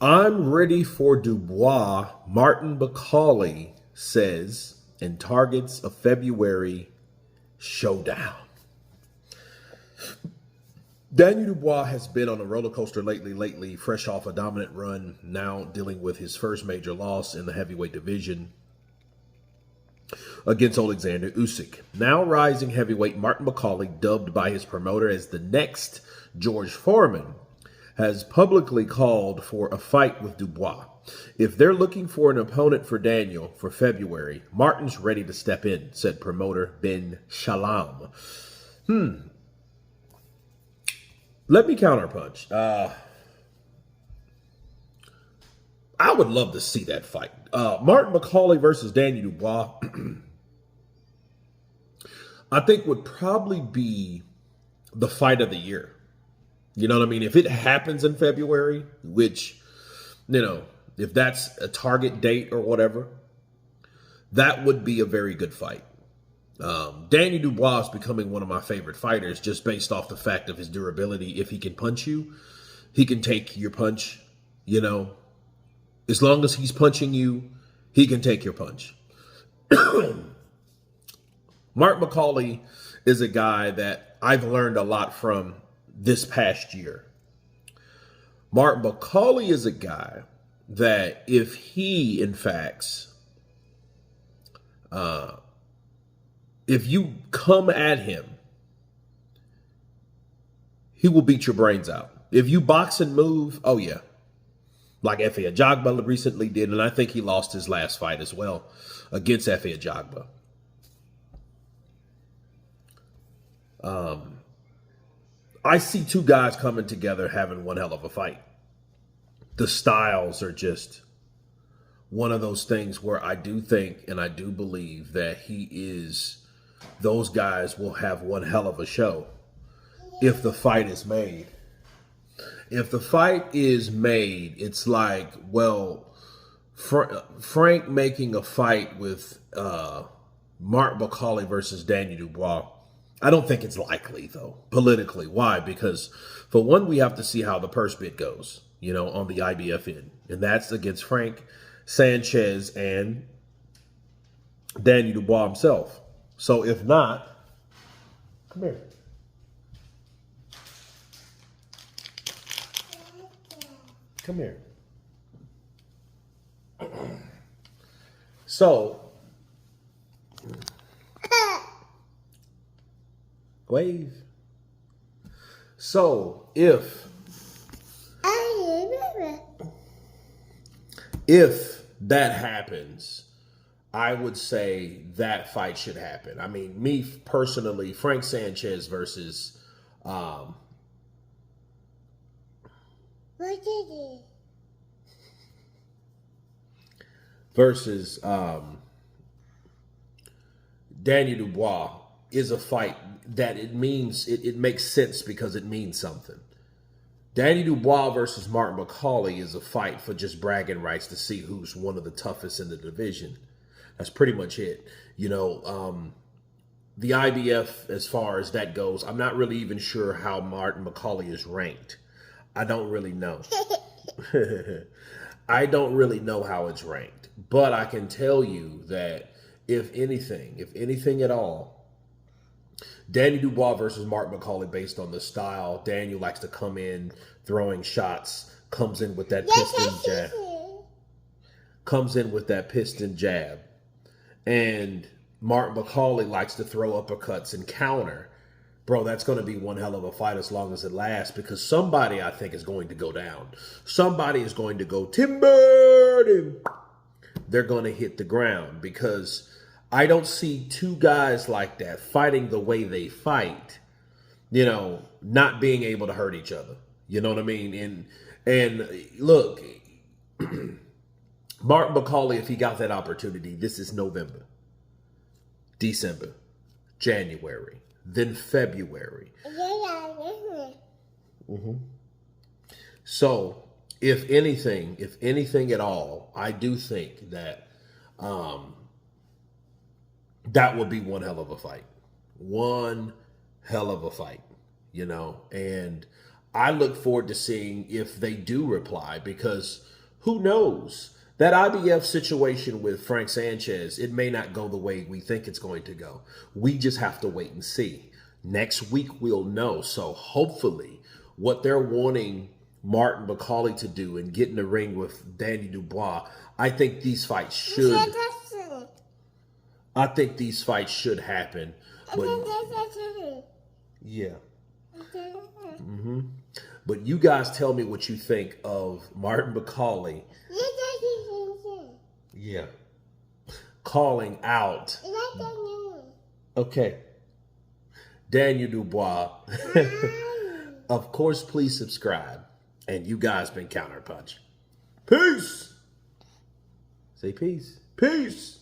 I'm ready for Dubois, Martin Bakole says, and targets a February showdown. Daniel Dubois has been on a roller coaster lately, fresh off a dominant run, now dealing with his first major loss in the heavyweight division against Alexander Usyk. Now rising heavyweight Martin Bakole, dubbed by his promoter as the next George Foreman, has publicly called for a fight with Dubois. If they're looking for an opponent for Daniel for February, Martin's ready to step in, said promoter Ben Shalom. Let me counterpunch. I would love to see that fight. Martin Bakole versus Daniel Dubois, I think would probably be the fight of the year. You know what I mean? If it happens in February, which, if that's a target date or whatever, that would be a very good fight. Daniel Dubois is becoming one of my favorite fighters just based off the fact of his durability. If he can punch you, he can take your punch, As long as he's punching you, he can take your punch. Mark Bakole is a guy that I've learned a lot from this past year. Mark Bakole is a guy that if he, in fact, if you come at him, he will beat your brains out. If you box and move, oh yeah. Like Efe Ajagba recently did, and I think he lost his last fight as well against Efe Ajagba. I see two guys coming together having one hell of a fight. The styles are just one of those things where I do think and I do believe that those guys will have one hell of a show if the fight is made. If the fight is made, it's like, well, Frank making a fight with Mark Bakole versus Daniel Dubois. I don't think it's likely, though, politically. Why? Because, for one, we have to see how the purse bid goes, on the IBF end. And that's against Frank Sanchez and Daniel Dubois himself. So if not, come here. Come here. So, wave. So, if that happens, I would say that fight should happen. I mean, me personally, Frank Sanchez versus versus Daniel Dubois is a fight that it makes sense because it means something. Daniel Dubois versus Martin Bakole is a fight for just bragging rights to see who's one of the toughest in the division. That's pretty much it. The IBF, as far as that goes, I'm not really even sure how Martin Bakole is ranked. I don't really know. I don't really know how it's ranked. But I can tell you that if anything at all, Daniel Dubois versus Mark Bakole, based on the style, Daniel likes to come in throwing shots, comes in with that piston jab. And Mark Bakole likes to throw uppercuts and counter. Bro, that's going to be one hell of a fight as long as it lasts, because somebody, I think, is going to go down. Somebody is going to go timber, and they're going to hit the ground, because I don't see two guys like that fighting the way they fight, not being able to hurt each other. You know what I mean? And look, Mark Bakole, if he got that opportunity, this is November, December, January, then February. So, if anything at all, I do think that that would be one hell of a fight. One hell of a fight, and I look forward to seeing if they do reply, because who knows? That IBF situation with Frank Sanchez, it may not go the way we think it's going to go. We just have to wait and see. Next week, we'll know. So hopefully what they're wanting Martin Bakole to do and get in the ring with Danny Dubois, I think these fights should happen. But yeah. But you guys tell me what you think of Martin Bakole. Yeah. Calling out. Okay. Daniel Dubois. Of course, please subscribe. And you guys been Counterpunch. Peace. Say peace. Peace.